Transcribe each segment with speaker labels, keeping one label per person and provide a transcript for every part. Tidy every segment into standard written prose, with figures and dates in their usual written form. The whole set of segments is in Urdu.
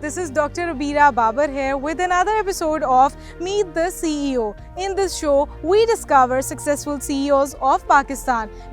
Speaker 1: This is Dr. Abira Babar here with another episode of Meet the CEO. In this show, we discover successful CEOs of Pakistan,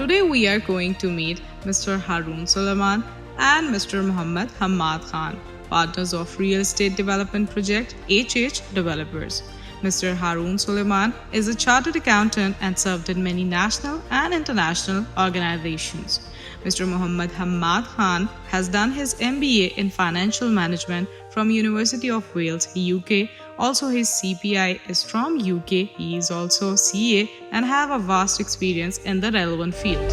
Speaker 1: Today we are going to meet Mr. Haroon Suleiman and Mr. Muhammad Hamad Khan, partners of Real Estate Development Project HH Developers. Mr. Haroon Suleiman is a chartered accountant and served in many national and international organizations. Mr. Muhammad Hamad Khan has done his MBA in Financial Management from University of Wales, UK. Also, his CPI is from UK. He is also CA and have a vast experience in the relevant field.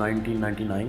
Speaker 2: 1999.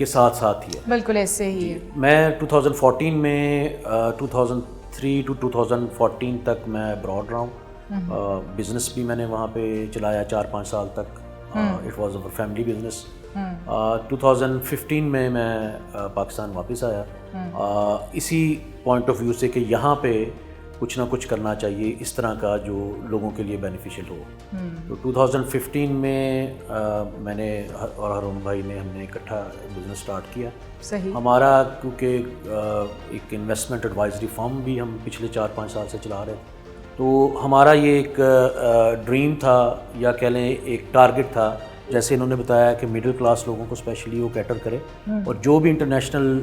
Speaker 2: کے ساتھ ساتھ ہی ہے.
Speaker 3: بالکل ایسے ہی ہے.
Speaker 2: میں 2014 میں 2003 to 2014 تک میں ابراڈ رہا ہوں. بزنس بھی میں نے وہاں پہ چلایا 4-5 سال تک. It was over family business. 2015 میں پاکستان واپس آیا اسی پوائنٹ آف ویو سے کہ یہاں پہ کچھ نہ کچھ کرنا چاہیے اس طرح کا جو لوگوں کے لیے بینیفیشیل ہو. تو 2015 میں نے اور ہارون بھائی نے ہم نے اکٹھا بزنس سٹارٹ کیا.
Speaker 3: صحیح.
Speaker 2: ہمارا کیونکہ ایک انویسٹمنٹ ایڈوائزری فرم بھی ہم پچھلے 4-5 سال سے چلا رہے تھے تو ہمارا یہ ایک ڈریم تھا یا کہہ لیں ایک ٹارگٹ تھا جیسے انہوں نے بتایا کہ مڈل کلاس لوگوں کو اسپیشلی وہ کیٹر کرے اور جو بھی انٹرنیشنل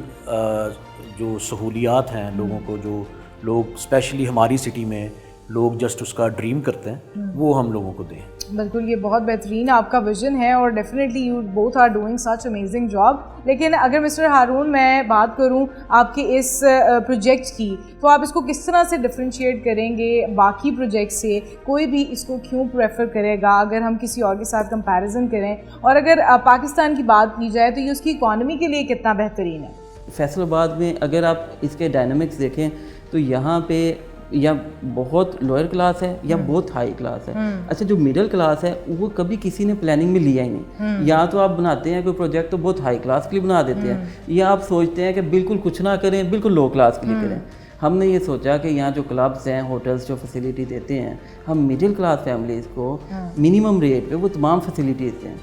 Speaker 2: جو سہولیات ہیں لوگوں کو جو لوگ اسپیشلی ہماری سٹی میں لوگ جسٹ اس کا ڈریم کرتے ہیں وہ ہم لوگوں کو دیں.
Speaker 3: بالکل یہ بہت بہترین آپ کا ویژن ہے اور definitely you both are doing such amazing job. لیکن اگر مسٹر ہارون میں بات کروں آپ کے اس پروجیکٹ کی تو آپ اس کو کس طرح سے ڈفرینشیٹ کریں گے باقی پروجیکٹ سے؟ کوئی بھی اس کو کیوں پریفر کرے گا اگر ہم کسی اور کے ساتھ کمپیریزن کریں؟ اور اگر پاکستان کی بات کی جائے تو یہ اس کی اکانومی کے لیے کتنا بہترین ہے؟
Speaker 4: فیصل آباد میں اگر آپ اس کے ڈائنامکس دیکھیں تو یہاں پہ یا بہت لوئر کلاس ہے یا بہت ہائی کلاس ہے. اچھا جو مڈل کلاس ہے وہ کبھی کسی نے پلاننگ میں لیا ہی نہیں. یا تو آپ بناتے ہیں کوئی پروجیکٹ تو بہت ہائی کلاس کے لیے بنا دیتے ہیں یا آپ سوچتے ہیں کہ بالکل کچھ نہ کریں بالکل لو کلاس کے لیے کریں. ہم نے یہ سوچا کہ یہاں جو کلبس ہیں ہوٹلس جو فیسیلیٹی دیتے ہیں ہم مڈل کلاس فیملیز کو منیمم ریٹ پہ وہ تمام فیسیلیٹیز دیں.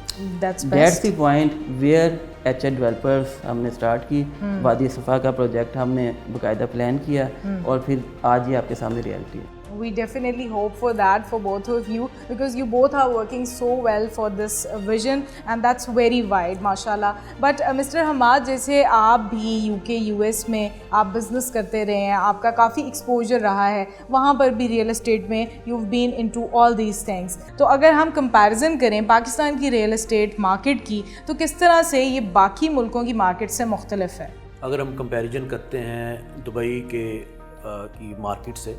Speaker 4: That's the point where H A developers ہم نے اسٹارٹ کی. وادی صفا کا پروجیکٹ ہم نے باقاعدہ پلان کیا اور پھر آج یہ آپ کے سامنے ریئلٹی ہے.
Speaker 3: We definitely hope for that for both of you because you both are working so well for this vision and that's very wide mashallah. But Mr. Hamad جیسے آپ بھی UK US میں آپ بزنس کرتے رہے ہیں, آپ کا کافی ایکسپوجر رہا ہے وہاں پر بھی ریئل اسٹیٹ میں you've been into all these things. تو اگر ہم کمپیریزن کریں پاکستان کی ریئل اسٹیٹ مارکیٹ کی تو کس طرح سے یہ باقی ملکوں کی مارکیٹ سے مختلف ہے؟
Speaker 2: اگر ہم کمپیریزن کرتے ہیں دبئی کی مارکیٹ سے,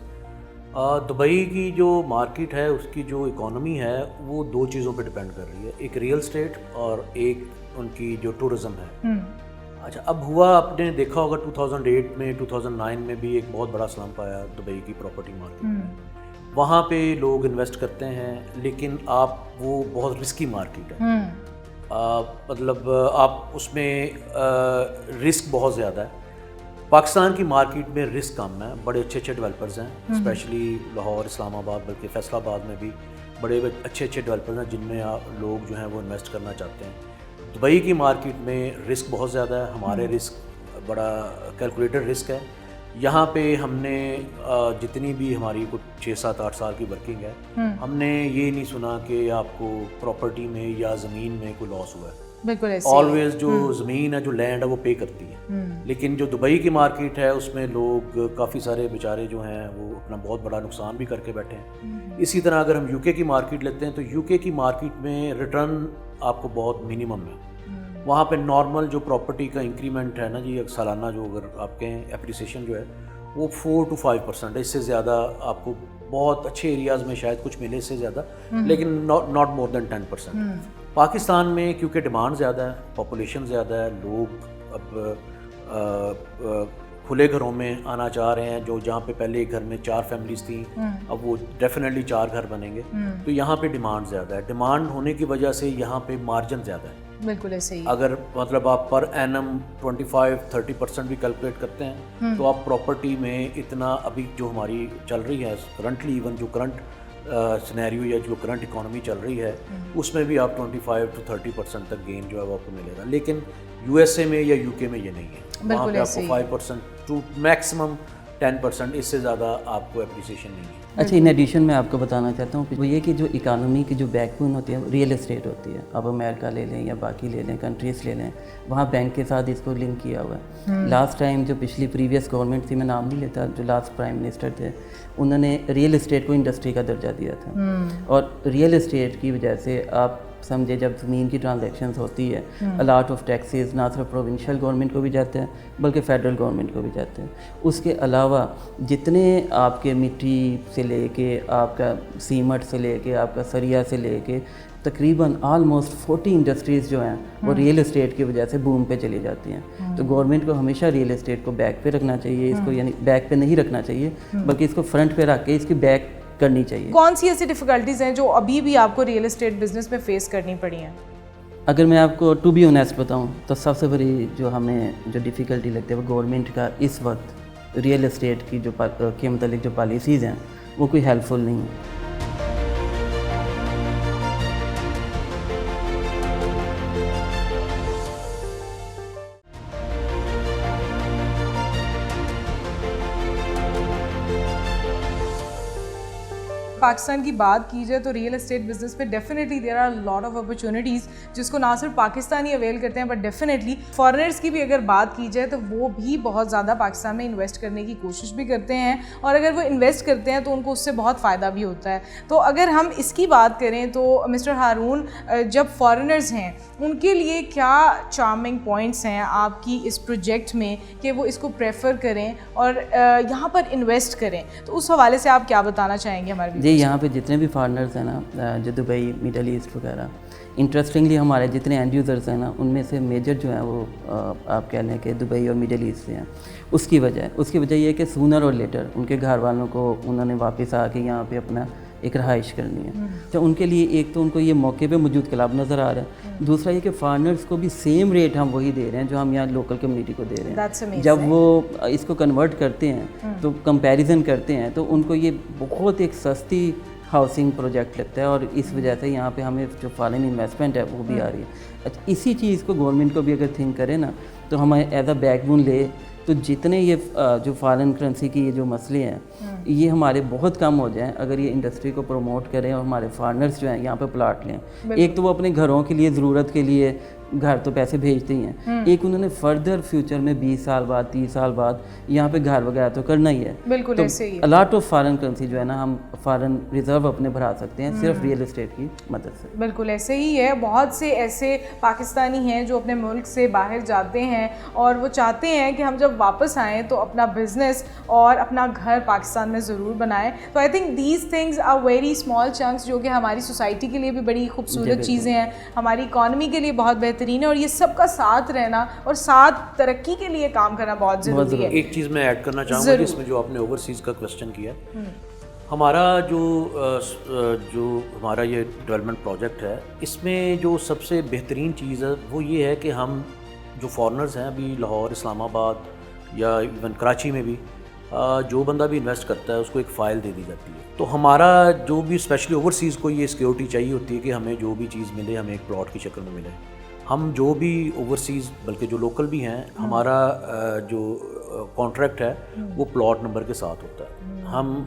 Speaker 2: دبئی کی جو مارکیٹ ہے اس کی جو اکانومی ہے وہ 2 چیزوں پہ ڈپینڈ کر رہی ہے, ایک ریئل اسٹیٹ اور ایک ان کی جو ٹورزم ہے. اچھا اب ہوا آپ نے دیکھا ہوگا 2008 میں 2009 میں بھی ایک بہت بڑا سلمپ آیا دبئی کی پراپرٹی مارکیٹ میں. وہاں پہ لوگ انویسٹ کرتے ہیں لیکن وہ بہت رسکی مارکیٹ ہے. مطلب آپ اس میں رسک بہت زیادہ ہے. پاکستان کی مارکیٹ میں رسک کم ہے, بڑے اچھے ڈیولپرز ہیں اسپیشلی لاہور, اسلام آباد, بلکہ فیصل آباد میں بھی بڑے اچھے ڈیولپرز ہیں جن میں لوگ جو ہیں وہ انویسٹ کرنا چاہتے ہیں. دبئی کی مارکیٹ میں رسک بہت زیادہ ہے, ہمارے رسک بڑا کیلکولیٹڈ رسک ہے. یہاں پہ ہم نے جتنی بھی ہماری کچھ 6-7-8 سال کی ورکنگ ہے ہم نے یہ نہیں سنا کہ آپ کو پراپرٹی میں یا زمین میں کوئی لاس ہوا ہے. آلویز جو زمین ہے جو لینڈ ہے وہ پے کرتی ہے. لیکن جو دبئی کی مارکیٹ ہے اس میں لوگ کافی سارے بیچارے جو ہیں وہ اپنا بہت بڑا نقصان بھی کر کے بیٹھے ہیں. اسی طرح اگر ہم UK کی مارکیٹ لیتے ہیں تو UK کی مارکیٹ میں ریٹرن آپ کو بہت منیمم ہے. وہاں پہ نارمل جو پراپرٹی کا انکریمنٹ ہے نا جی سالانہ جو اگر آپ کہیں اپریسیشن جو ہے وہ 4 to 5% ہے. اس سے زیادہ آپ کو بہت اچھے ایریاز میں شاید کچھ ملے اس سے زیادہ, لیکن ناٹ مور دین 10%. پاکستان میں کیونکہ ڈیمانڈ زیادہ ہے, پاپولیشن زیادہ ہے, لوگ اب کھلے گھروں میں آنا چاہ رہے ہیں. جو جہاں پہ پہلے ایک گھر میں 4 فیملیز تھیں اب وہ ڈیفینیٹلی 4 گھر بنیں گے. تو یہاں پہ ڈیمانڈ زیادہ ہے. ڈیمانڈ ہونے کی وجہ سے یہاں پہ مارجن زیادہ ہے.
Speaker 3: بالکل ایسے ہی.
Speaker 2: اگر مطلب آپ پر اینم 25-30% بھی کیلکولیٹ کرتے ہیں تو آپ پراپرٹی میں اتنا ابھی جو ہماری چل رہی ہے کرنٹلی, ایون جو کرنٹ سینیریو یا جو کرنٹ اکانومی چل رہی ہے اس میں بھی آپ 25 to 30% تک گین جو ہے وہ آپ کو ملے گا. لیکن USA میں یا UK میں یہ نہیں ہے. وہاں پہ آپ کو 5% ٹو میکسیمم 10%, اس سے زیادہ آپ کو اپریسیشن نہیں ہے.
Speaker 4: اچھا ان ایڈیشن میں آپ کو بتانا چاہتا ہوں وہ یہ کہ جو اکانومی کی جو بیک بون ہوتی ہے ریئل اسٹیٹ ہوتی ہے. آپ امریکہ لے لیں یا باقی لے لیں کنٹریز لے لیں, وہاں بینک کے ساتھ اس کو لنک کیا ہوا ہے. لاسٹ ٹائم جو پچھلی پریویس گورنمنٹ تھی, میں نام نہیں لیتا, جو لاسٹ پرائم منسٹر تھے انہوں نے ریئل اسٹیٹ کو انڈسٹری کا درجہ دیا تھا. اور ریئل اسٹیٹ کی وجہ سے آپ سمجھے جب زمین کی ٹرانزیکشنز ہوتی ہے الاٹ آف ٹیکسیز نہ صرف پروونشل گورنمنٹ کو بھی جاتے ہیں بلکہ فیڈرل گورنمنٹ کو بھی جاتے ہیں. اس کے علاوہ جتنے آپ کے مٹی سے لے کے آپ کا سیمٹ سے لے کے آپ کا سریا سے لے کے تقریباً آلموسٹ 40 انڈسٹریز جو ہیں وہ ریئل اسٹیٹ کی وجہ سے بوم پہ چلی جاتی ہیں. تو گورنمنٹ کو ہمیشہ ریئل اسٹیٹ کو بیک پہ رکھنا چاہیے, اس کو یعنی بیک پہ نہیں رکھنا چاہیے بلکہ اس کو فرنٹ پہ رکھ کے اس کی بیک کرنی چاہیے.
Speaker 3: کون سی ایسی ڈیفیکلٹیز ہیں جو ابھی بھی آپ کو ریئل اسٹیٹ بزنس میں فیس کرنی پڑی ہیں؟
Speaker 4: اگر میں آپ کو ٹو بی آنیسٹ بتاؤں تو سب سے بڑی جو ہمیں جو ڈیفیکلٹی لگتی ہے وہ گورنمنٹ کا اس وقت ریئل اسٹیٹ کی جو کے متعلق جو پالیسیز ہیں وہ کوئی ہیلپ فل نہیں ہے.
Speaker 3: پاکستان کی بات کی جائے تو ریئل اسٹیٹ بزنس پہ definitely there are lot of opportunities جس کو نہ صرف پاکستانی اویل کرتے ہیں بٹ ڈیفینیٹلی فارنرس کی بھی اگر بات کی جائے تو وہ بھی بہت زیادہ پاکستان میں انویسٹ کرنے کی کوشش بھی کرتے ہیں, اور اگر وہ انویسٹ کرتے ہیں تو ان کو اس سے بہت فائدہ بھی ہوتا ہے. تو اگر ہم اس کی بات کریں تو مسٹر ہارون, جب فارنرز ہیں ان کے لیے کیا چارمنگ پوائنٹس ہیں آپ کی اس پروجیکٹ میں کہ وہ اس کو پریفر کریں اور یہاں پر انویسٹ کریں, تو اس حوالے سے آپ کیا بتانا چاہیں گے ہمارے؟
Speaker 4: جی, یہاں پہ جتنے بھی فارنرز ہیں نا جو دبئی, مڈل ایسٹ وغیرہ, انٹرسٹنگلی ہمارے جتنے اینڈ یوزرز ہیں نا ان میں سے میجر جو ہیں وہ آپ کہہ لیں کہ دبئی اور مڈل ایسٹ سے ہیں. اس کی وجہ یہ ہے کہ سونر اور لیٹر ان کے گھر والوں کو انہوں نے واپس آ کے یہاں پہ اپنا ایک رہائش کرنی ہے. تو ان کے لیے ایک تو ان کو یہ موقع پہ موجود کلب نظر آ رہا ہے, دوسرا یہ کہ فارنرز کو بھی سیم ریٹ ہم وہی دے رہے ہیں جو ہم یہاں لوکل کمیونٹی کو دے رہے ہیں. جب وہ اس کو کنورٹ کرتے ہیں تو کمپیریزن کرتے ہیں تو ان کو یہ بہت ایک سستی ہاؤسنگ پروجیکٹ لگتا ہے, اور اس وجہ سے یہاں پہ ہمیں جو فارن انویسٹمنٹ ہے وہ بھی آ رہی ہے. اچھا, اسی چیز کو گورنمنٹ کو بھی اگر تھنک کرے نا تو ہمیں ایز اے بیک بون لے تو جتنے یہ جو فارن کرنسی کی یہ جو مسئلے ہیں یہ ہمارے بہت کم ہو جائیں اگر یہ انڈسٹری کو پروموٹ کریں اور ہمارے فارنرز جو ہیں یہاں پہ پلاٹ لیں. ایک تو وہ اپنے گھروں کے لیے ضرورت کے لیے گھر تو پیسے بھیجتے ہی ہیں, ایک انہوں نے فردر فیوچر میں 20 سال بعد 30 سال بعد یہاں پہ گھر وغیرہ تو کرنا ہی ہے.
Speaker 3: بالکل ایسے ہی
Speaker 4: الاٹ آف فارن کرنسی جو ہے نا ہم فارن ریزرو اپنے بڑھا سکتے ہیں صرف ریئل اسٹیٹ کی مدد سے.
Speaker 3: بالکل ایسے ہی ہے. بہت سے ایسے پاکستانی ہیں جو اپنے ملک سے باہر جاتے ہیں اور وہ چاہتے ہیں کہ ہم جب واپس آئیں تو اپنا بزنس اور اپنا گھر پاکستان میں ضرور بنائیں. تو I think these things are very small chunks جو کہ ہماری سوسائٹی کے لیے بھی بڑی خوبصورت چیزیں ہیں, ہماری اکانومی کے لیے بہت بہترین ہے, اور یہ سب کا ساتھ رہنا اور ساتھ ترقی کے لیے کام کرنا بہت ضروری ہے.
Speaker 2: ایک چیز میں ایڈ کرنا چاہوں گا جس میں جو آپ نے اوورسیز کا کویسچن کیا, ہمارا جو ہمارا یہ ڈیولپمنٹ پروجیکٹ ہے اس میں جو سب سے بہترین چیز ہے وہ یہ ہے کہ ہم جو فارنرز ہیں ابھی لاہور, اسلام آباد یا ایون کراچی میں بھی جو بندہ بھی انویسٹ کرتا ہے اس کو ایک فائل دے دی جاتی ہے. تو ہمارا جو بھی اسپیشلی اوورسیز کو یہ سیکیورٹی چاہیے ہوتی ہے کہ ہمیں جو بھی چیز ملے ہمیں ایک پلاٹ کی شکل میں ملے. ہم جو بھی اوورسیز بلکہ جو لوکل بھی ہیں ہمارا جو کانٹریکٹ ہے وہ پلاٹ نمبر کے ساتھ ہوتا ہے. ہم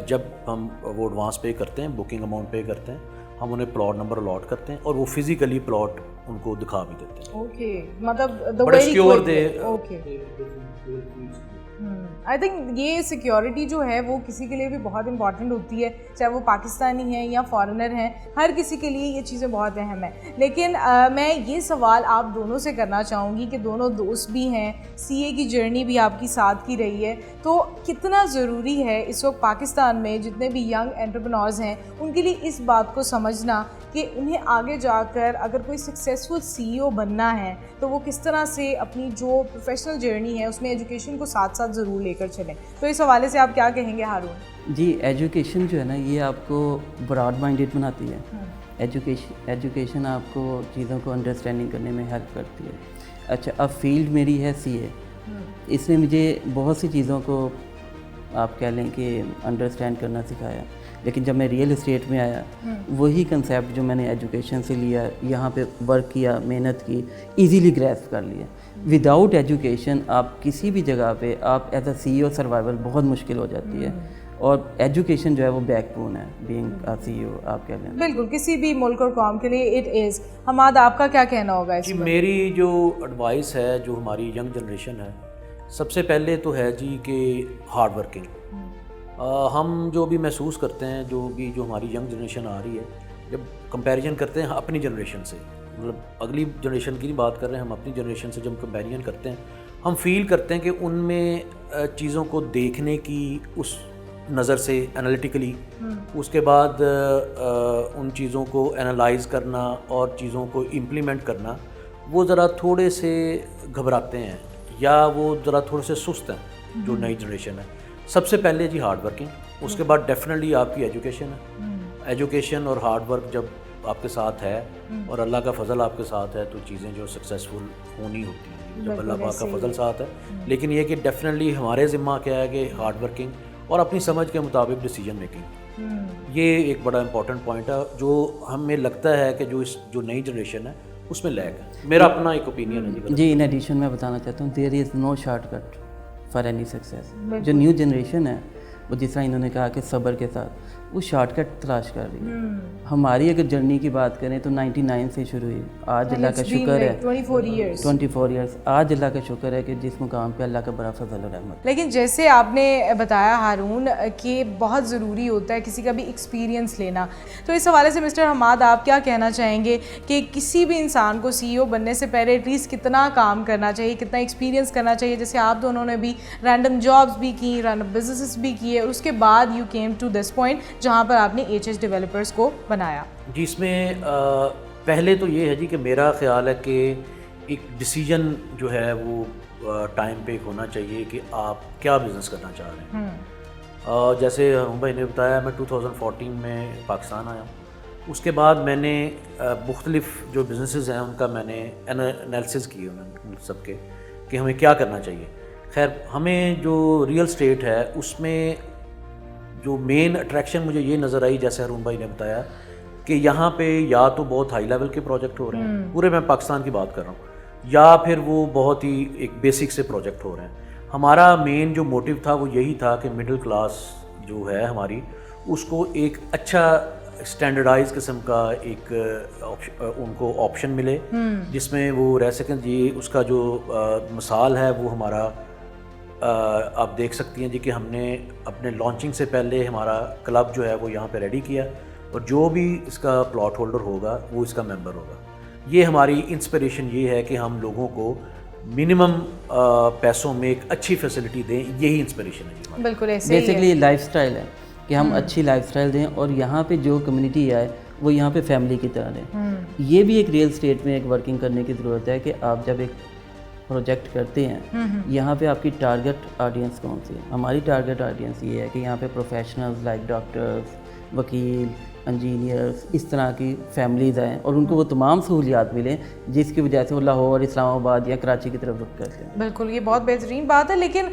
Speaker 2: جب ہم وہ ایڈوانس پے کرتے ہیں, بکنگ اماؤنٹ پے کرتے ہیں, ہم انہیں پلاٹ نمبر الاٹ کرتے ہیں اور وہ فزیکلی پلاٹ ان کو دکھا بھی دیتے ہیں.
Speaker 3: اوکے, مطلب
Speaker 2: بڑا secure they.
Speaker 3: Okay, I think یہ سیکیورٹی جو ہے وہ کسی کے لیے بھی بہت امپورٹنٹ ہوتی ہے, چاہے وہ پاکستانی ہیں یا فارنر ہیں, ہر کسی کے لیے یہ چیزیں بہت اہم ہیں. لیکن میں یہ سوال آپ دونوں سے کرنا چاہوں گی کہ دونوں دوست بھی ہیں, سی اے کی جرنی بھی آپ کی ساتھ کی رہی ہے, تو کتنا ضروری ہے اس وقت پاکستان میں جتنے بھی ینگ انٹرپرینورز ہیں ان کے لیے اس بات کو سمجھنا کہ انہیں آگے جا کر اگر کوئی سکسیزفل سی ای او بننا ہے تو وہ کس طرح سے اپنی جو پروفیشنل جرنی ہے اس میں ایجوکیشن کو ساتھ ساتھ ضرور لے کر چلیں. تو اس حوالے سے آپ کیا کہیں گے ہارون؟
Speaker 4: جی, ایجوکیشن جو ہے نا یہ آپ کو براڈ مائنڈیڈ بناتی ہے. ایجوکیشن آپ کو چیزوں کو انڈرسٹینڈنگ کرنے میں ہیلپ کرتی ہے. اچھا, اب فیلڈ میری ہے سی اے, اس نے مجھے بہت سی چیزوں کو آپ کہہ لیں کہ انڈرسٹینڈ کرنا سکھایا, لیکن جب میں ریئل اسٹیٹ میں آیا وہی کنسیپٹ جو میں نے ایجوکیشن سے لیا, یہاں پہ ورک کیا, محنت کی, ایزیلی گریسپ کر لیا. وداؤٹ ایجوکیشن آپ کسی بھی جگہ پہ آپ as a C E O survival بہت مشکل ہو جاتی ہے, اور ایجوکیشن جو ہے وہ بیک بون ہے بینگ سی ای او آپ کہہ لیں.
Speaker 3: بالکل, کسی بھی ملک اور قوم کے لیے اٹ از. حماد, آپ کا کیا کہنا ہوگا اس
Speaker 2: میں؟ میری جو ایڈوائس ہے جو ہماری ینگ جنریشن ہے, سب سے پہلے تو ہے جی کہ ہارڈ ورکنگ. ہم جو بھی محسوس کرتے ہیں جو ہماری ینگ جنریشن آ رہی ہے, جب کمپیریزن کرتے ہیں اپنی جنریشن سے, مطلب اگلی جنریشن کی نہیں بات کر رہے ہیں, ہم اپنی جنریشن سے جب کمپیریزن کرتے ہیں ہم فیل کرتے ہیں کہ ان میں چیزوں کو دیکھنے کی اس نظر سے انالیٹیکلی، اس کے بعد ان چیزوں کو انالائز کرنا اور چیزوں کو امپلیمنٹ کرنا، وہ ذرا تھوڑے سے گھبراتے ہیں یا وہ ذرا تھوڑے سے سست ہیں جو نئی جنریشن ہے. سب سے پہلے جی ہارڈ ورکنگ، اس کے بعد ڈیفینیٹلی آپ کی ایجوکیشن ہے. ایجوکیشن اور ہارڈ ورک جب آپ کے ساتھ ہے اور اللہ کا فضل آپ کے ساتھ ہے تو چیزیں جو سکسیزفل ہونی ہوتی ہیں جب اللہ پاک کا فضل ساتھ ہے. لیکن یہ کہ ڈیفینیٹلی ہمارے ذمہ کیا ہے کہ ہارڈ ورکنگ اور اپنی سمجھ کے مطابق ڈیسیجن میکنگ، یہ ایک بڑا امپورٹنٹ پوائنٹ ہے جو ہمیں لگتا ہے کہ جو نئی جنریشن ہے اس میں لیک ہے. میرا اپنا ایک اوپینین ہے
Speaker 4: جی. ان ایڈیشن میں بتانا چاہتا ہوں there is no short cut for any success. جو نیو جنریشن ہے وہ جس طرح انہوں نے کہا کہ صبر کے ساتھ وہ شارٹ کٹ تلاش کر رہی ہے. ہماری اگر جرنی کی بات کریں تو 99 سے شروع ہوئی. آج اللہ کا شکر ہے 24 ایئرس. آج اللہ کا شکر ہے کہ جس مقام پہ اللہ کا بڑا فضل و رحمت.
Speaker 3: لیکن جیسے آپ نے بتایا ہارون کہ بہت ضروری ہوتا ہے کسی کا بھی ایکسپیرینس لینا، تو اس حوالے سے مسٹر حماد آپ کیا کہنا چاہیں گے کہ کسی بھی انسان کو سی ای او بننے سے پہلے ایٹ لیسٹ کتنا کام کرنا چاہیے، کتنا ایکسپیرینس کرنا چاہیے؟ جیسے آپ دونوں نے بھی رینڈم جابس بھی کی، رینڈم بزنسز بھی کیے، اور اس کے بعد you came to this point جہاں پر آپ نے ایچ ایچ ڈیولپرز کو بنایا.
Speaker 2: جی. اس میں پہلے تو یہ ہے جی کہ میرا خیال ہے کہ ایک ڈیسیجن جو ہے وہ ٹائم پہ ایک ہونا چاہیے کہ آپ کیا بزنس کرنا چاہ رہے ہیں. جیسے ہم بھائی نے بتایا میں 2014 میں پاکستان آیا ہوں. اس کے بعد میں نے مختلف جو بزنسز ہیں ان کا میں نے انالیسز کیے ان سب کے کہ ہمیں کیا کرنا چاہیے. خیر ہمیں جو ریئل اسٹیٹ ہے اس میں جو مین اٹریکشن مجھے یہ نظر آئی، جیسے ہارون بھائی نے بتایا کہ یہاں پہ یا تو بہت ہائی لیول کے پروجیکٹ ہو رہے ہیں، پورے میں پاکستان کی بات کر رہا ہوں، یا پھر وہ بہت ہی ایک بیسک سے پروجیکٹ ہو رہے ہیں. ہمارا مین جو موٹیو تھا وہ یہی تھا کہ مڈل کلاس جو ہے ہماری اس کو ایک اچھا اسٹینڈرڈائز قسم کا ایک ان کو آپشن ملے جس میں وہ رہ سکیں. جی اس کا جو مثال ہے وہ ہمارا آپ دیکھ سکتی ہیں جی کہ ہم نے اپنے لانچنگ سے پہلے ہمارا کلب جو ہے وہ یہاں پہ ریڈی کیا اور جو بھی اس کا پلاٹ ہولڈر ہوگا وہ اس کا ممبر ہوگا. یہ ہماری انسپریشن یہ ہے کہ ہم لوگوں کو منیمم پیسوں میں ایک اچھی فیسلٹی دیں، یہی انسپریشن ہے.
Speaker 3: بالکل ایسے ہی
Speaker 4: بیسکلی یہ لائف سٹائل ہے کہ ہم اچھی لائف سٹائل دیں اور یہاں پہ جو کمیونٹی آئے وہ یہاں پہ فیملی کی طرح رہیں. یہ بھی ایک ریئل اسٹیٹ میں ایک ورکنگ کرنے کی ضرورت ہے کہ آپ جب ایک پروجیکٹ کرتے ہیں یہاں پہ آپ کی ٹارگٹ آڈینس کون سی ہے. ہماری ٹارگٹ آڈینس یہ ہے کہ یہاں پہ پروفیشنلز لائک ڈاکٹرز، وکیل، انجینئرز، اس طرح کی فیملیز آئیں اور ان کو وہ تمام سہولیات ملیں جس کی وجہ سے وہ لاہور، اسلام آباد یا کراچی کی طرف رخ کرتے ہیں.
Speaker 3: بالکل یہ بہت بہترین بات ہے. لیکن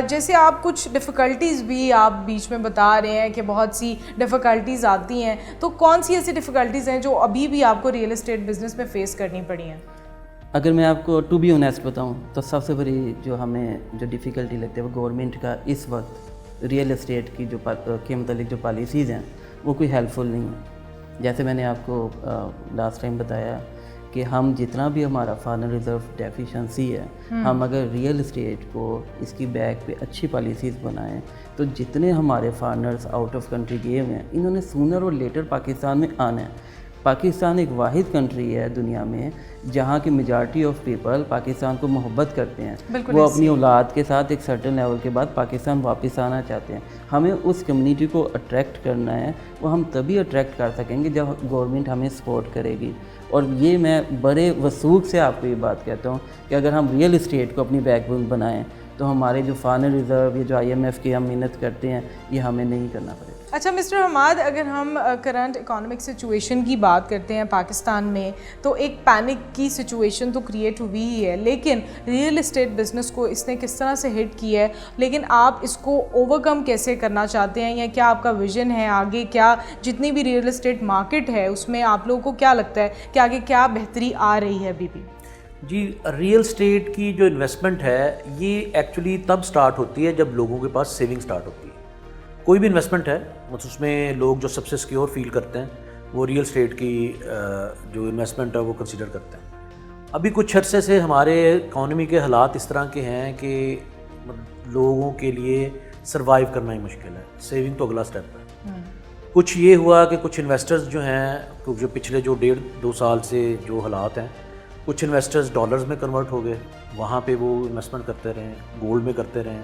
Speaker 3: جیسے آپ کچھ ڈیفیکلٹیز بھی آپ بیچ میں بتا رہے ہیں کہ بہت سی ڈیفیکلٹیز آتی ہیں، تو کون سی ایسی ڈیفیکلٹیز ہیں جو ابھی بھی آپ کو ریئل اسٹیٹ بزنس میں فیس کرنی پڑی ہیں؟
Speaker 4: اگر میں آپ کو ٹو بی آنیسٹ بتاؤں تو سب سے بڑی جو ہمیں جو ڈیفیکلٹی لگتی ہے وہ گورنمنٹ کا اس وقت ریئل اسٹیٹ کی جو کے متعلق جو پالیسیز ہیں وہ کوئی ہیلپ فل نہیں ہے. جیسے میں نے آپ کو لاسٹ ٹائم بتایا کہ ہم جتنا بھی ہمارا فارن ریزرو ڈیفیشنسی ہے، ہم اگر ریئل اسٹیٹ کو اس کی بیک پہ اچھی پالیسیز بنائیں تو جتنے ہمارے فارنرز آؤٹ آف کنٹری گئے ہوئے ہیں انہوں نے سونر اور لیٹر پاکستان میں آنا ہے. پاکستان ایک واحد کنٹری ہے دنیا میں جہاں کی میجارٹی آف پیپل پاکستان کو محبت کرتے ہیں. وہ اپنی اولاد کے ساتھ ایک سرٹن لیول کے بعد پاکستان واپس آنا چاہتے ہیں. ہمیں اس کمیونٹی کو اٹریکٹ کرنا ہے. وہ ہم تبھی اٹریکٹ کر سکیں گے جب گورنمنٹ ہمیں سپورٹ کرے گی. اور یہ میں بڑے وثوق سے آپ کو یہ بات کہتا ہوں کہ اگر ہم ریئل اسٹیٹ کو اپنی بیک بون بنائیں تو ہمارے جو فارن ریزرو یا جو IMF کی ہم محنت کرتے ہیں یہ ہمیں نہیں کرنا پڑے گا.
Speaker 3: اچھا مسٹر حماد، اگر ہم کرنٹ اکانومک سچویشن کی بات کرتے ہیں پاکستان میں تو ایک پینک کی سچویشن تو کریٹ ہوئی ہی ہے، لیکن ریئل اسٹیٹ بزنس کو اس نے کس طرح سے ہٹ کیا ہے، لیکن آپ اس کو اوور کم کیسے کرنا چاہتے ہیں، یا کیا آپ کا ویژن ہے آگے؟ کیا جتنی بھی ریئل اسٹیٹ مارکیٹ ہے اس میں آپ لوگوں کو کیا لگتا ہے کہ آگے کیا بہتری آ رہی ہے ابھی بھی؟
Speaker 2: جی ریئل اسٹیٹ کی جو انویسٹمنٹ ہے یہ ایکچولی تب سٹارٹ ہوتی ہے جب لوگوں کے پاس سیونگ سٹارٹ ہوتی ہے. کوئی بھی انویسٹمنٹ ہے اس میں لوگ جو سب سے سیکیور فیل کرتے ہیں وہ ریئل اسٹیٹ کی جو انویسٹمنٹ ہے وہ کنسیڈر کرتے ہیں. ابھی کچھ عرصے سے ہمارے اکانومی کے حالات اس طرح کے ہیں کہ لوگوں کے لیے سروائیو کرنا ہی مشکل ہے. سیونگ تو اگلا سٹیپ ہے. کچھ یہ ہوا کہ کچھ انویسٹرز جو ہیں جو پچھلے جو 1.5-2 سال سے جو حالات ہیں، کچھ انویسٹرز ڈالرز میں کنورٹ ہو گئے، وہاں پہ وہ انویسٹمنٹ کرتے رہے، گولڈ میں کرتے رہے.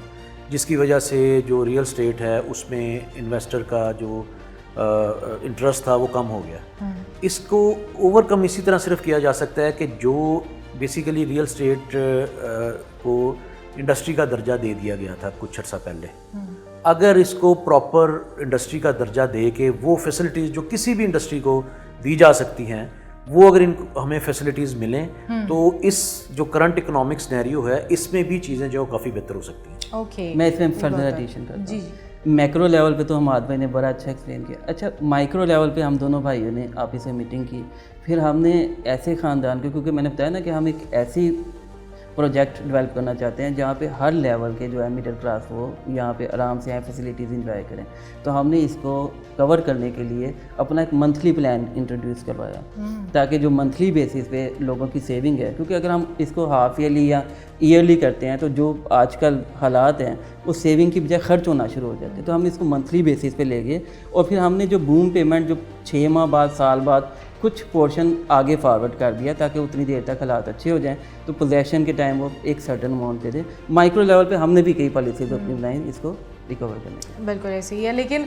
Speaker 2: جس کی وجہ سے جو ریئل اسٹیٹ ہے اس میں انویسٹر کا جو انٹرسٹ تھا وہ کم ہو گیا. اس کو اوور کم اسی طرح صرف کیا جا سکتا ہے کہ جو بیسیکلی ریئل اسٹیٹ کو انڈسٹری کا درجہ دے دیا گیا تھا کچھ عرصہ پہلے, اگر اس کو پراپر انڈسٹری کا درجہ دے کے وہ فیسلٹیز جو کسی بھی انڈسٹری کو دی جا سکتی ہیں وہ اگر ان ہمیں فیسلٹیز ملیں تو اس جو کرنٹ اکنامک سینیریو ہے اس میں بھی چیزیں جو کافی بہتر ہو سکتی ہیں.
Speaker 3: اوکے,
Speaker 4: میں اس میں فردر ایڈیشن کرتا ہوں. میکرو لیول پہ تو ہم بھائی نے بڑا اچھا ایکسپلین کیا. اچھا, مائکرو لیول پہ ہم دونوں بھائیوں نے آپس میں میٹنگ کی, پھر ہم نے ایسے خاندان کے, کیونکہ میں نے بتایا نا کہ ہم ایک ایسی پروجیکٹ ڈیولپ کرنا چاہتے ہیں جہاں پہ ہر لیول کے جو ہے مڈل کلاس وہ یہاں پہ آرام سے فیسلٹیز انجوائے کریں. تو ہم نے اس کو کور کرنے کے لیے اپنا ایک منتھلی پلان انٹروڈیوس کروایا تاکہ جو منتھلی بیسس پہ لوگوں کی سیونگ ہے, کیونکہ اگر ہم اس کو ہاف ایئرلی یا ایئرلی کرتے ہیں تو جو آج کل حالات ہیں وہ سیونگ کی بجائے خرچ ہونا شروع ہو جاتے ہیں. تو ہم نے اس کو منتھلی بیسس پہ لے گئے اور پھر ہم نے جو بوم پیمنٹ جو 6 ماہ بعد سال بعد کچھ پورشن آگے فارورڈ کر دیا تاکہ اتنی دیر تک حالات اچھے ہو جائیں, تو پوزیشن کے ٹائم وہ ایک سرٹن اماؤنٹ دے دیں. مائکرو لیول پہ ہم نے بھی کئی پالیسیز اپنی بنائیں اس کو ریکور کرنے کی.
Speaker 3: بالکل ایسے ہی ہے. لیکن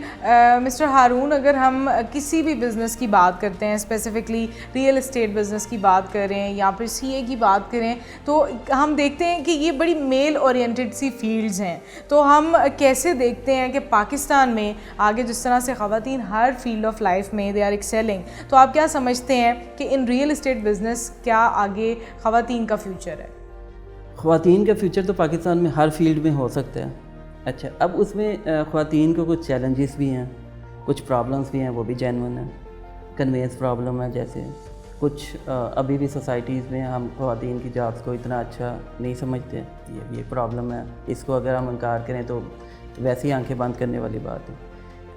Speaker 3: مسٹر ہارون, اگر ہم کسی بھی بزنس کی بات کرتے ہیں, اسپیسیفکلی ریئل اسٹیٹ بزنس کی بات کریں یا پھر سی اے کی بات کریں, تو ہم دیکھتے ہیں کہ یہ بڑی میل اورینٹڈ سی فیلڈز ہیں. تو ہم کیسے دیکھتے ہیں کہ پاکستان میں آگے جس طرح سے خواتین ہر فیلڈ آف لائف میں دے آر ایکسیلنگ, تو آپ کیا سمجھتے ہیں کہ ان ریئل اسٹیٹ بزنس کیا آگے خواتین کا فیوچر ہے؟
Speaker 4: خواتین کا فیوچر تو پاکستان میں ہر فیلڈ میں ہو سکتا ہے. اچھا, اب اس میں خواتین کو کچھ چیلنجز بھی ہیں, کچھ پرابلمس بھی ہیں, وہ بھی جینون ہیں. کنوینس پرابلم ہے, جیسے کچھ ابھی بھی سوسائٹیز میں ہم خواتین کی جابس کو اتنا اچھا نہیں سمجھتے, یہ پرابلم ہے. اس کو اگر ہم انکار کریں تو ویسے ہی آنکھیں بند کرنے والی بات ہے.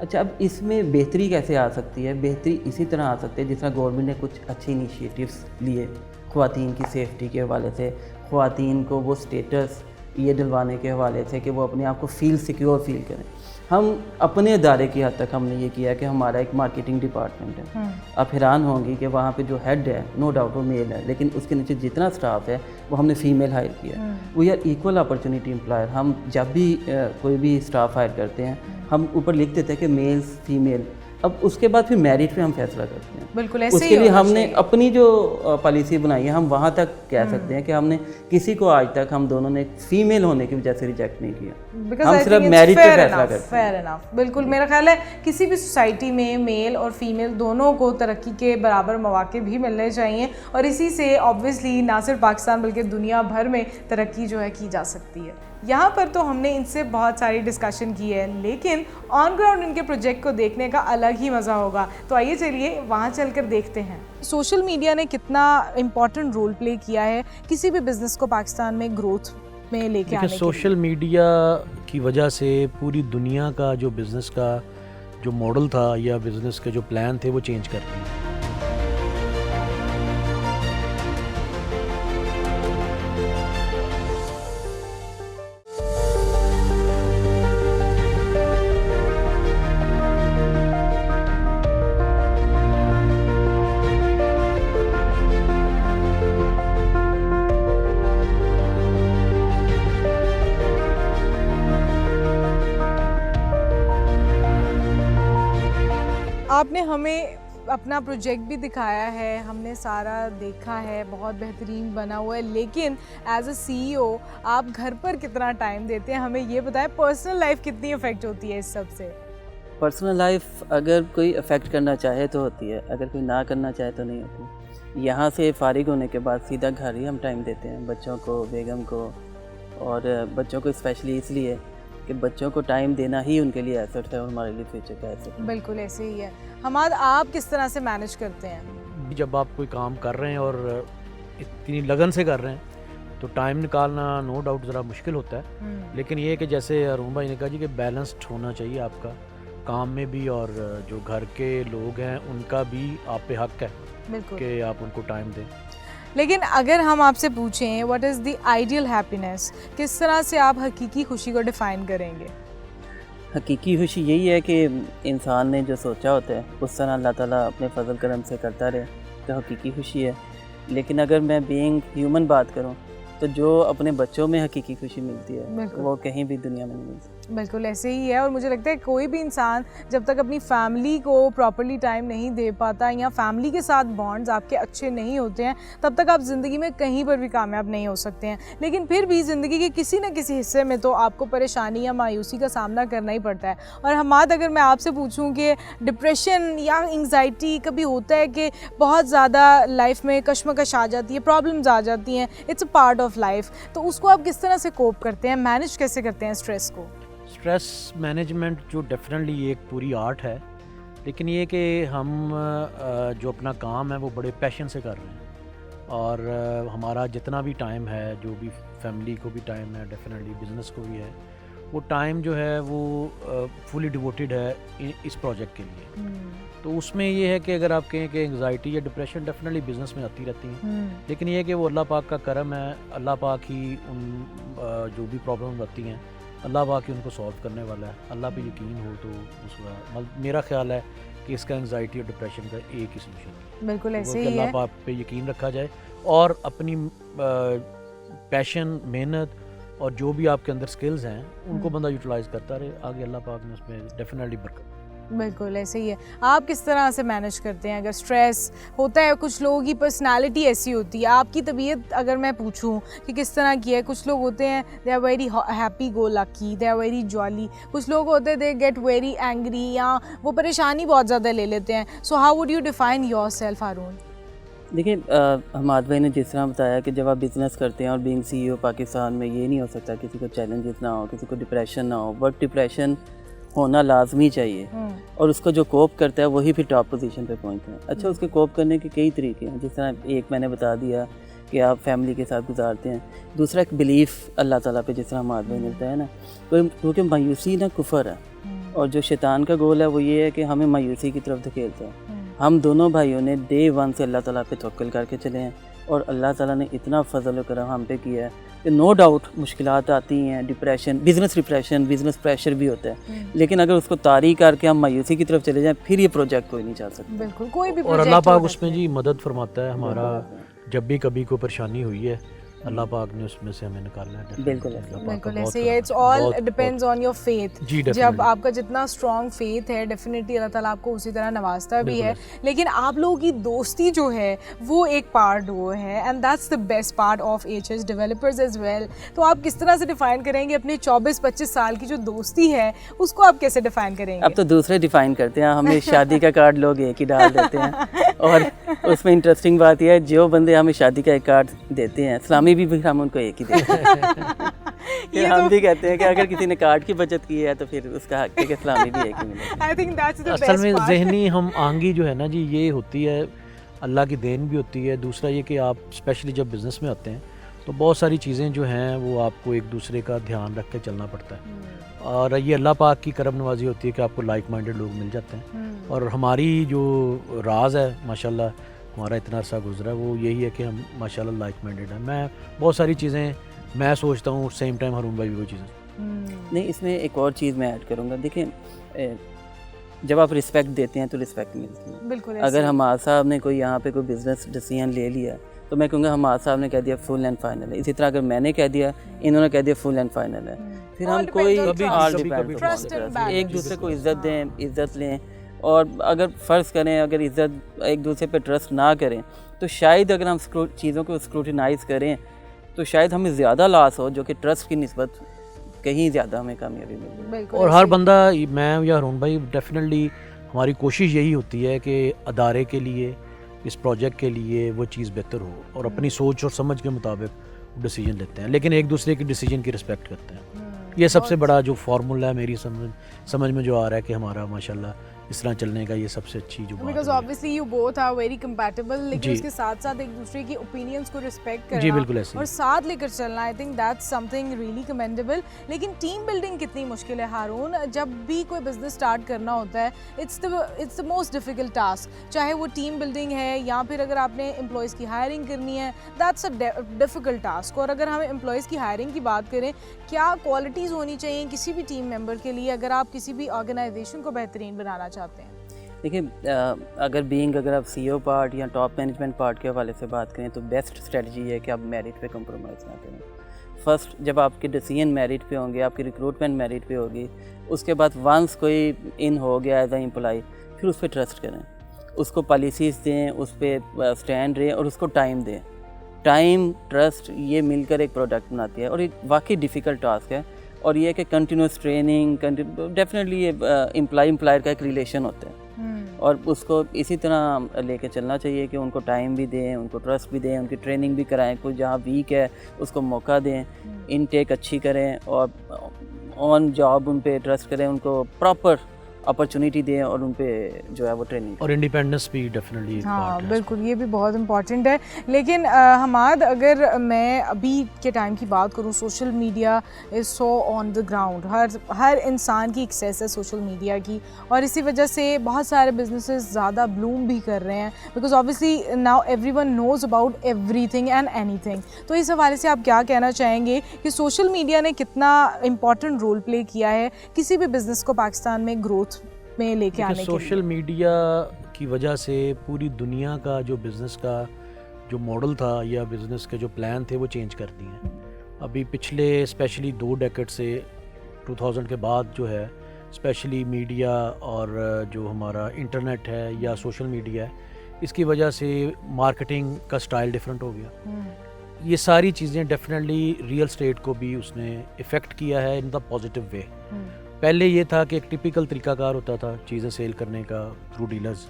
Speaker 4: اچھا, اب اس میں بہتری کیسے آ سکتی ہے؟ بہتری اسی طرح آ سکتی ہے جس طرح گورنمنٹ نے کچھ اچھے انیشیٹیوز لیے خواتین کی سیفٹی کے حوالے سے, خواتین کو وہ اسٹیٹس یہ دلوانے کے حوالے سے کہ وہ اپنے آپ کو سیکیور فیل کریں. ہم اپنے ادارے کی حد تک ہم نے یہ کیا کہ ہمارا ایک مارکیٹنگ ڈپارٹمنٹ ہے. آپ حیران ہوں گی کہ وہاں پہ جو ہیڈ ہے نو ڈاؤٹ وہ میل ہے, لیکن اس کے نیچے جتنا سٹاف ہے وہ ہم نے فیمیل ہائر کیا. We are equal opportunity employer. ہم جب بھی کوئی بھی سٹاف ہائر کرتے ہیں ہم اوپر لکھ دیتے ہیں کہ میلز فیمیل. اب اس کے بعد پھر میرٹ پہ ہم فیصلہ کرتے ہیں.
Speaker 3: بالکل ایسے ہی.
Speaker 4: اس کے لیے ہم نے اپنی جو پالیسی بنائی ہے ہم وہاں تک کہہ سکتے ہیں کہ ہم نے کسی کو آج تک ہم دونوں نے فیمیل ہونے کی وجہ سے ریجیکٹ نہیں کیا, ہم صرف میرٹ پہ فیصلہ کرتے ہیں.
Speaker 3: Fair enough. بالکل, میرا خیال ہے کسی بھی سوسائٹی میں میل اور فیمیل دونوں کو ترقی کے برابر مواقع بھی ملنے چاہیے, اور اسی سے آبویسلی نہ صرف پاکستان بلکہ دنیا بھر میں ترقی جو ہے کی جا سکتی ہے. یہاں پر تو ہم نے ان سے بہت ساری ڈسکشن کی ہے, لیکن آن گراؤنڈ ان کے پروجیکٹ کو دیکھنے کا الگ ہی مزہ ہوگا. تو آئیے چلیے وہاں چل کر دیکھتے ہیں سوشل میڈیا نے کتنا امپورٹنٹ رول پلے کیا ہے کسی بھی بزنس کو پاکستان میں گروتھ میں لے کے آنے کے لیے.
Speaker 2: سوشل میڈیا کی وجہ سے پوری دنیا کا جو بزنس کا جو ماڈل تھا یا بزنس کے جو پلان تھے وہ چینج کر دیے.
Speaker 3: آپ نے ہمیں اپنا پروجیکٹ بھی دکھایا ہے, ہم نے سارا دیکھا ہے, بہت بہترین بنا ہوا ہے, لیکن ایز اے سی ای او آپ گھر پر کتنا ٹائم دیتے ہیں ہمیں یہ بتائیں. پرسنل لائف کتنی افیکٹ ہوتی ہے اس سب سے؟
Speaker 4: پرسنل لائف اگر کوئی افیکٹ کرنا چاہے تو ہوتی ہے, اگر کوئی نہ کرنا چاہے تو نہیں ہوتی. یہاں سے فارغ ہونے کے بعد سیدھا گھر ہی ہم ٹائم دیتے ہیں بچوں کو, بیگم کو, اور بچوں کو اسپیشلی اس لیے کہ بچوں کو ٹائم دینا ہی ان کے لیے ایسٹ ہے اور ہمارے لیے فیوچر کا ایسٹ ہے.
Speaker 3: بالکل ایسے ہی ہے. حماد, آپ کس طرح سے مینیج کرتے ہیں؟
Speaker 2: جب آپ کوئی کام کر رہے ہیں اور اتنی لگن سے کر رہے ہیں تو ٹائم نکالنا نو ڈاؤٹ ذرا مشکل ہوتا ہے, لیکن یہ کہ جیسے ارون بھائی نے کہا جی کہ بیلنسڈ ہونا چاہیے آپ کا کام میں بھی, اور جو گھر کے لوگ ہیں ان کا بھی آپ پہ حق ہے کہ آپ ان کو ٹائم دیں.
Speaker 3: لیکن اگر ہم آپ سے پوچھیں what is the ideal happiness, کس طرح سے آپ حقیقی خوشی کو ڈیفائن کریں گے؟
Speaker 4: حقیقی خوشی یہی ہے کہ انسان نے جو سوچا ہوتا ہے اس طرح اللہ تعالیٰ اپنے فضل کرم سے کرتا رہے تو حقیقی خوشی ہے. لیکن اگر میں بینگ ہیومن بات کروں تو جو اپنے بچوں میں حقیقی خوشی ملتی ہے
Speaker 3: بالکل.
Speaker 4: وہ کہیں بھی دنیا میں نہیں مل سکتی.
Speaker 3: بالکل ایسے ہی ہے. اور مجھے لگتا ہے کوئی بھی انسان جب تک اپنی فیملی کو پراپرلی ٹائم نہیں دے پاتا یا فیملی کے ساتھ بانڈز آپ کے اچھے نہیں ہوتے ہیں تب تک آپ زندگی میں کہیں پر بھی کامیاب نہیں ہو سکتے ہیں. لیکن پھر بھی زندگی کے کسی نہ کسی حصے میں تو آپ کو پریشانی یا مایوسی کا سامنا کرنا ہی پڑتا ہے. اور حماد اگر میں آپ سے پوچھوں کہ ڈپریشن یا انگزائٹی کبھی ہوتا ہے کہ بہت زیادہ لائف میں کشمکش آ جاتی ہے, پرابلمز آ جاتی ہیں, it's a part of life, تو اس کو آپ کس طرح سے کوپ کرتے ہیں, مینیج کیسے کرتے ہیں اسٹریس کو؟
Speaker 2: اسٹریس مینجمنٹ جو ڈیفینیٹلی ایک پوری آرٹ ہے, لیکن یہ کہ ہم جو اپنا کام ہے وہ بڑے پیشن سے کر رہے ہیں, اور ہمارا جتنا بھی ٹائم ہے, جو بھی فیملی کو بھی ٹائم ہے, ڈیفینیٹلی بزنس کو بھی ہے, وہ ٹائم جو ہے وہ فلی ڈیووٹیڈ ہے اس پروجیکٹ کے لیے. تو اس میں یہ ہے کہ اگر آپ کہیں کہ انگزائٹی یا ڈپریشن ڈیفینیٹلی بزنس میں آتی رہتی ہیں, لیکن یہ ہے کہ وہ اللہ پاک کا کرم ہے, اللہ پاک ہی ان جو بھی پرابلم آتی ہیں اللہ پاک ہی ان کو سالو کرنے والا ہے. اللہ پہ یقین ہو تو اس کا میرا خیال ہے کہ اس کا انگزائٹی اور ڈپریشن کا ایک ہی سلوشن ہے.
Speaker 3: بالکل ایسے ہی ہے.
Speaker 2: اللہ پاک پہ یقین رکھا جائے اور اپنی پیشن, محنت اور جو بھی آپ کے اندر سکلز ہیں ان کو بندہ یوٹیلائز کرتا رہے, آگے اللہ پاک نے اس میں ڈیفینیٹلی برکت.
Speaker 3: بالکل ایسے ہی ہے. آپ کس طرح سے مینیج کرتے ہیں اگر اسٹریس ہوتا ہے؟ کچھ لوگوں کی پرسنالٹی ایسی ہوتی ہے, آپ کی طبیعت اگر میں پوچھوں کہ کس طرح کی ہے, کچھ لوگ ہوتے ہیں they are very happy go lucky, they are very jolly, کچھ لوگ ہوتے ہیں دے گیٹ ویری اینگری یا وہ پریشانی بہت زیادہ لے لیتے ہیں. So how would you define yourself Haroon?
Speaker 4: دیکھیں حماد بھائی نے جس طرح بتایا کہ جب آپ بزنس کرتے ہیں اور بینگ سی ای او پاکستان میں یہ نہیں ہو سکتا کسی کو چیلنجز نہ ہو, کسی کو ڈپریشن نہ ہو, بٹ ڈپریشن ہونا لازمی چاہیے اور اس کو جو کوپ کرتا ہے وہی پھر ٹاپ پوزیشن پہ پہنچتا ہے. اچھا, اس کے کوپ کرنے کے کئی طریقے ہیں, جس طرح ایک میں نے بتا دیا کہ آپ فیملی کے ساتھ گزارتے ہیں. دوسرا ایک بلیف اللہ تعالیٰ پہ, جس طرح حماد بھائی نے بتایا نا, کیونکہ مایوسی نا کفر ہے, اور جو شیطان کا گول ہے وہ یہ ہے کہ ہمیں مایوسی کی طرف دھکیلتا ہے. ہم دونوں بھائیوں نے ڈے ون سے اللہ تعالیٰ پہ توکل کر کے چلے ہیں, اور اللہ تعالیٰ نے اتنا فضل و کرم ہم پہ کیا ہے کہ نو ڈاؤٹ مشکلات آتی ہیں, ڈپریشن, بزنس پریشر بھی ہوتا ہے, لیکن اگر اس کو طاری کر کے ہم مایوسی کی طرف چلے جائیں پھر یہ پروجیکٹ کوئی نہیں چل سکتا.
Speaker 3: بالکل, کوئی بھی
Speaker 2: اور اللہ پاک اس میں جی مدد فرماتا ہے. ہمارا جب بھی کبھی کوئی پریشانی ہوئی ہے اللہ پاک نے اس میں سے ہمیں نکالنا ہے.
Speaker 3: بالکل ایسے ہی ہے. It's all depends on your faith. جب آپ کا جتنا اسٹرانگ فیتھ ہے ڈیفینیٹلی اللہ تعالیٰ آپ کو اسی طرح نوازتا بھی ہے. لیکن آپ لوگوں کی دوستی جو ہے وہ ایک پارٹ وہ ہے, and that's the best part of H S developers as well. تو آپ کس طرح سے ڈیفائن کریں گے اپنے 24-25 سال کی جو دوستی ہے اس کو آپ کیسے ڈیفائن کریں گے؟
Speaker 4: اب تو دوسرے ڈیفائن کرتے ہیں, ہمیں شادی کا کارڈ لوگ ایک ہی ڈال دیتے ہیں, اور اس میں انٹرسٹنگ بات یہ ہے جو بندے ہمیں شادی کا ایک کارڈ دیتے ہیں, اسلامی بھی ہم ان کو ایک ہی دیتے ہیں. ہم بھی کہتے ہیں کہ اگر کسی نے کارڈ کی بچت کی ہے تو پھر اس کا حق ہے کہ اسلامی بھی ایک ہی ملے.
Speaker 2: اصل میں ذہنی ہم آہنگی جو ہے نا جی یہ ہوتی ہے, اللہ کی دین بھی ہوتی ہے. دوسرا یہ کہ آپ اسپیشلی جب بزنس میں آتے ہیں تو بہت ساری چیزیں جو ہیں وہ آپ کو ایک دوسرے کا دھیان رکھ کے چلنا پڑتا ہے, اور یہ اللہ پاک کی کرم نوازی ہوتی ہے کہ آپ کو لائک مائنڈیڈ لوگ مل جاتے ہیں. اور ہماری جو راز ہے ماشاءاللہ ہمارا اتنا عرصہ گزرا ہے وہ یہی ہے کہ ہم ماشاءاللہ لائک مائنڈیڈ ہیں. میں بہت ساری چیزیں میں سوچتا ہوں, سیم ٹائم ہارون بھائی بھی وہ چیزیں.
Speaker 4: نہیں, اس میں ایک اور چیز میں ایڈ کروں گا. دیکھیں جب آپ رسپیکٹ دیتے ہیں تو رسپیکٹ ملتی ہے.
Speaker 3: بالکل.
Speaker 4: اگر حماد صاحب نے کوئی یہاں پہ کوئی بزنس ڈیسیژن لے لیا تو میں کہوں گا حماد صاحب نے کہہ دیا فل اینڈ فائنل ہے. اسی طرح اگر میں نے کہہ دیا, انہوں نے کہہ دیا فل اینڈ فائنل ہے, پھر ہم کوئی ایک دوسرے کو عزت دیں, عزت لیں. اور اگر فرض کریں اگر عزت ایک دوسرے پہ ٹرسٹ نہ کریں تو شاید اگر ہم چیزوں کو اسکروٹینائز کریں تو شاید ہمیں زیادہ لاس ہو, جو کہ ٹرسٹ کی نسبت کہیں زیادہ ہمیں کامیابی ملے.
Speaker 2: اور ہر بندہ, میں یا ہارون بھائی ڈیفینیٹلی ہماری کوشش یہی ہوتی ہے کہ ادارے کے لیے, اس پروجیکٹ کے لیے وہ چیز بہتر ہو, اور اپنی سوچ اور سمجھ کے مطابق ڈیسیجن لیتے ہیں, لیکن ایک دوسرے کی ڈیسیجن کی رسپیکٹ کرتے ہیں. یہ سب سے بڑا جو فارمولہ ہے میری سمجھ میں جو آ رہا ہے کہ ہمارا ماشاءاللہ اس طرح چلنے کا یہ سب سے اچھی جو بات ہے.
Speaker 3: Because obviously you both are very compatible, لیکن اس کے ساتھ ساتھ ایک دوسرے کی اوپینینس کو رسپیکٹ کرنا اور ساتھ لے کر چلنا, I think that's something really commendable. لیکن ٹیم بلڈنگ کتنی مشکل ہے ہارون؟ جب بھی کوئی بزنس اسٹارٹ کرنا ہوتا ہے it's the most difficult task, چاہے وہ ٹیم بلڈنگ ہے یا پھر اگر آپ نے امپلائیز کی ہائرنگ کرنی ہے, that's a difficult task. اور اگر ہمیں امپلائیز کی ہائرنگ کی بات کریں, کیا کوالٹیز ہونی چاہیے کسی بھی ٹیم ممبر کے لیے اگر آپ کسی بھی آرگنائزیشن کو بہترین بنانا چاہتے ہیں؟
Speaker 4: دیکھیے اگر آپ سی او پارٹ یا ٹاپ مینجمنٹ پارٹ کے حوالے سے بات کریں تو بیسٹ اسٹریٹجی یہ ہے کہ آپ میرٹ پہ کمپرومائز نہ کریں. فرسٹ جب آپ کے ڈیسیژن میرٹ پہ ہوں گے, آپ کی ریکروٹمنٹ میرٹ پہ ہوگی, اس کے بعد ونس کوئی ان ہو گیا ایز اے امپلائی, پھر اس پہ ٹرسٹ کریں, اس کو پالیسیز دیں, اس پہ اسٹینڈ رہیں اور اس کو ٹائم دیں. ٹائم, ٹرسٹ, یہ مل کر ایک پروڈکٹ بناتی ہے اور ایک واقعی ڈیفیکلٹ ٹاسک ہے. اور یہ کہ کنٹینیوس ٹریننگ ڈیفینیٹلی یہ امپلائر کا ایک ریلیشن ہوتا ہے اور اس کو اسی طرح لے کے چلنا چاہیے کہ ان کو ٹائم بھی دیں, ان کو ٹرسٹ بھی دیں, ان کی ٹریننگ بھی کرائیں, کوئی جہاں ویک ہے اس کو موقع دیں, انٹیک اچھی کریں اور آن جاب ان پہ ٹرسٹ کریں, ان کو پراپر اپرچونیٹی دیں اور ان پہ جو ہے وہ ٹریننگ
Speaker 2: اور انڈیپینڈنس بھی ڈیفینیٹلی.
Speaker 3: ہاں بالکل, یہ بھی بہت امپورٹنٹ ہے. لیکن حماد, اگر میں ابھی کے ٹائم کی بات کروں, social media is so on the ground, ہر انسان کی ایکسیس ہے سوشل میڈیا کی, اور اسی وجہ سے بہت سارے بزنسز زیادہ بلوم بھی کر رہے ہیں because obviously now every one knows about every thing and any thing. تو اس حوالے سے آپ کیا کہنا چاہیں گے کہ سوشل میڈیا نے کتنا امپورٹنٹ رول پلے کیا ہے کسی بھی بزنس کو پاکستان میں گروتھ میں لے کے آنے کے لیے؟
Speaker 2: سوشل میڈیا کی وجہ سے پوری دنیا کا جو بزنس کا جو ماڈل تھا یا بزنس کے جو پلان تھے وہ چینج کر دیے ہیں. ابھی پچھلے اسپیشلی 2 ڈیکیڈ سے 2000 کے بعد جو ہے اسپیشلی میڈیا اور جو ہمارا انٹرنیٹ ہے یا سوشل میڈیا ہے, اس کی وجہ سے مارکیٹنگ کا سٹائل ڈیفرنٹ ہو گیا. یہ ساری چیزیں ڈیفینیٹلی ریئل اسٹیٹ کو بھی اس نے افیکٹ کیا ہے ان دا پازیٹیو وے. پہلے یہ تھا کہ ایک ٹپیکل طریقہ کار ہوتا تھا چیزیں سیل کرنے کا تھرو ڈیلرز.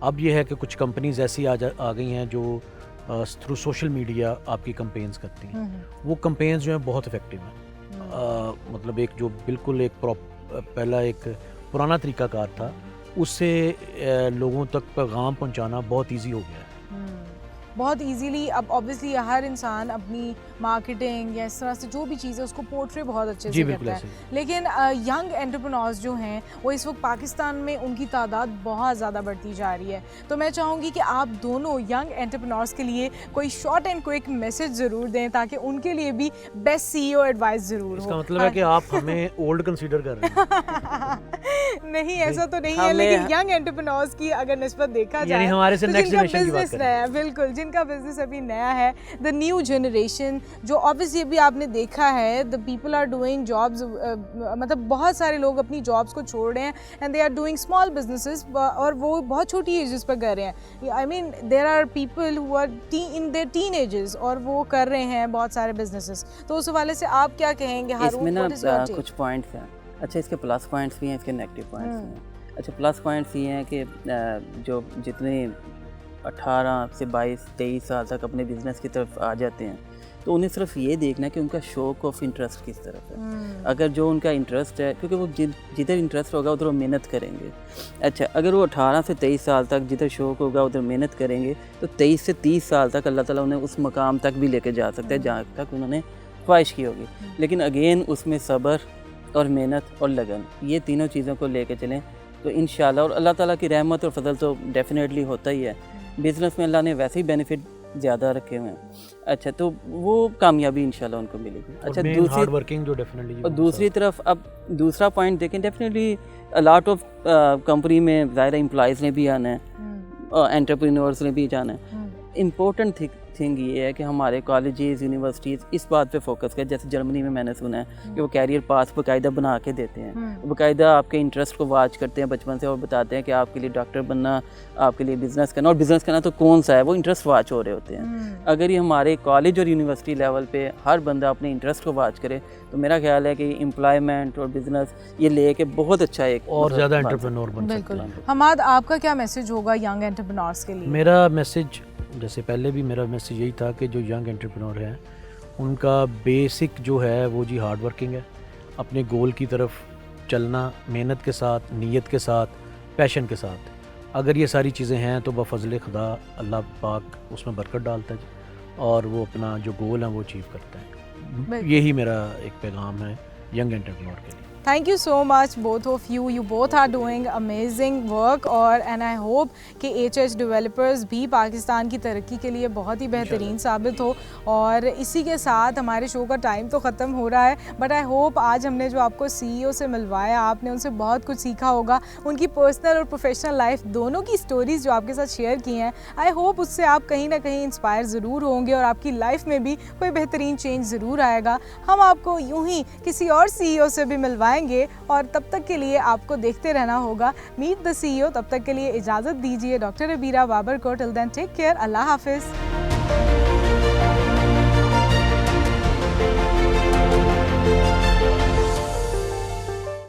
Speaker 2: اب یہ ہے کہ کچھ کمپنیز ایسی آ گئی ہیں جو تھرو سوشل میڈیا آپ کی کمپینز کرتی ہیں. وہ کمپینز جو ہیں بہت افیکٹو ہیں. مطلب ایک جو بالکل ایک پہلا ایک پرانا طریقہ کار تھا, اس سے لوگوں تک پیغام پہنچانا بہت ایزی ہو گیا ہے.
Speaker 3: بہت ایزیلی. اب آبویسلی ہر انسان اپنی مارکیٹنگ یا اس طرح سے جو بھی چیز ہے اس کو پورٹری بہت اچھے سے کرتا ہے. لیکن ینگ انٹرپرینورز جو ہیں وہ اس وقت پاکستان میں ان کی تعداد بہت زیادہ بڑھتی جا رہی ہے. تو میں چاہوں گی کہ آپ دونوں ینگ انٹرپرینورز کے لیے کوئی شارٹ اینڈ کوئک میسج ضرور دیں تاکہ ان کے لیے بھی بیسٹ سی ای او ایڈوائس ضرور ہو.
Speaker 2: اس کا مطلب ہے کہ آپ ہمیں اولڈ کنسیڈر کر رہے ہیں.
Speaker 3: نہیں, ایسا تو نہیں ہے, لیکن ینگ انٹرپرینورز کی اگر نسبت دیکھا جائے
Speaker 2: ہمارے سے نیکسٹ جنریشن کی بات کریں.
Speaker 3: نیا, بالکل, جن کا بزنس ابھی نیا ہے, دا نیو جنریشن, جو آبویسلی ابھی آپ نے دیکھا ہے the people are doing jobs, مطلب بہت سارے لوگ اپنی جابس کو چھوڑ رہے ہیں and they are doing small businesses, اور وہ بہت چھوٹی ایجز پہ کر رہے ہیں. I mean there are people who are in their teen ages اور وہ کر رہے ہیں بہت سارے بزنسز. تو اس حوالے سے آپ کیا کہیں گے
Speaker 4: اس میں نا کچھ پوائنٹس ہیں. اچھا, اس کے پلس پوائنٹس بھی ہیں, اس کے نیگیٹو پوائنٹس بھی ہیں. اچھا, پلس پوائنٹس یہ ہیں کہ جو جتنے 18 سے 22 23 سال تک اپنے بزنس کی طرف آ جاتے ہیں تو انہیں صرف یہ دیکھنا ہے کہ ان کا شوق آف انٹرسٹ کس طرف ہے. اگر جو ان کا انٹرسٹ ہے, کیونکہ وہ جدھر انٹرسٹ ہوگا ادھر وہ محنت کریں گے. اچھا, اگر وہ 18 سے 23 سال تک جدھر شوق ہوگا ادھر محنت کریں گے تو 23 سے 30 سال تک اللہ تعالیٰ انہیں اس مقام تک بھی لے کے جا سکتا ہے جہاں تک انہوں نے خواہش کی ہوگی. لیکن اگین اس میں صبر اور محنت اور لگن, یہ تینوں چیزوں کو لے کے چلیں تو انشاءاللہ, اور اللہ تعالیٰ کی رحمت اور فضل تو ڈیفینیٹلی ہوتا ہی ہے. بزنس میں اللہ نے ویسے ہی بینیفٹ زیادہ رکھے ہوئے ہیں. اچھا, تو وہ کامیابی انشاءاللہ ان کو ملے گی. اچھا, دوسری طرف اب دوسرا پوائنٹ دیکھیں, ڈیفینیٹلی لاٹ آف کمپنی میں ظاہر امپلائیز نے بھی آنا ہے, انٹرپرینورس نے بھی جانا ہے. امپورٹنٹ تھنگ یہ ہے کہ ہمارے کالجز, یونیورسٹیز اس بات پہ فوکس کریں. جیسے جرمنی میں میں نے سنا ہے کہ وہ کیریئر پاس باقاعدہ بنا کے دیتے ہیں, باقاعدہ آپ کے انٹرسٹ کو واچ کرتے ہیں بچپن سے, اور بتاتے ہیں کہ آپ کے لیے ڈاکٹر بننا, آپ کے لیے بزنس کرنا, اور بزنس کرنا تو کون سا ہے, وہ انٹرسٹ واچ ہو رہے ہوتے ہیں. اگر یہ ہمارے کالج اور یونیورسٹی لیول پہ ہر بندہ اپنے انٹرسٹ کو واچ کرے تو میرا خیال ہے کہ امپلائمنٹ اور بزنس یہ لے کے بہت اچھا ایک
Speaker 2: اور زیادہ انٹرپرینور بن سکتے ہیں.
Speaker 3: حماد, آپ کا کیا میسج ہوگا ینگ انٹرپرینورس کے لیے؟
Speaker 2: میرا میسج, جیسے پہلے بھی میرا میسج یہی تھا کہ جو ینگ انٹرپرینور ہیں ان کا بیسک جو ہے وہ جی ہارڈ ورکنگ ہے, اپنے گول کی طرف چلنا محنت کے ساتھ, نیت کے ساتھ, پیشن کے ساتھ. اگر یہ ساری چیزیں ہیں تو بفضل خدا اللہ پاک اس میں برکت ڈالتا ہے اور وہ اپنا جو گول ہے وہ اچیو کرتا ہے. یہی میرا ایک پیغام ہے ینگ انٹرپرینور کے لیے.
Speaker 3: Thank you so much both of you. You both are doing amazing work and I hope کہ HH ڈیولپرز بھی پاکستان کی ترقی کے لیے بہت ہی بہترین ثابت ہو. اور اسی کے ساتھ ہمارے شو کا ٹائم تو ختم ہو رہا ہے, بٹ آئی ہوپ آج ہم نے جو آپ کو CEO سے ملوایا, آپ نے ان سے بہت کچھ سیکھا ہوگا. ان کی پرسنل اور پروفیشنل لائف دونوں کی اسٹوریز جو آپ کے ساتھ شیئر کی ہیں, آئی ہوپ اس سے آپ کہیں نہ کہیں انسپائر ضرور ہوں گے اور آپ کی لائف میں بھی کوئی بہترین چینج ضرور آئے گا. ہم آپ کو یوں ہی کسی اور CEO سے بھی ملوائیں گے اور تب تک کے لیے آپ کو دیکھتے رہنا ہوگا میٹ دا CEO. تب تک کے لیے اجازت دیجیے ڈاکٹر عبیرہ بابر کو. ٹل دین ٹیک کیئر. اللہ حافظ.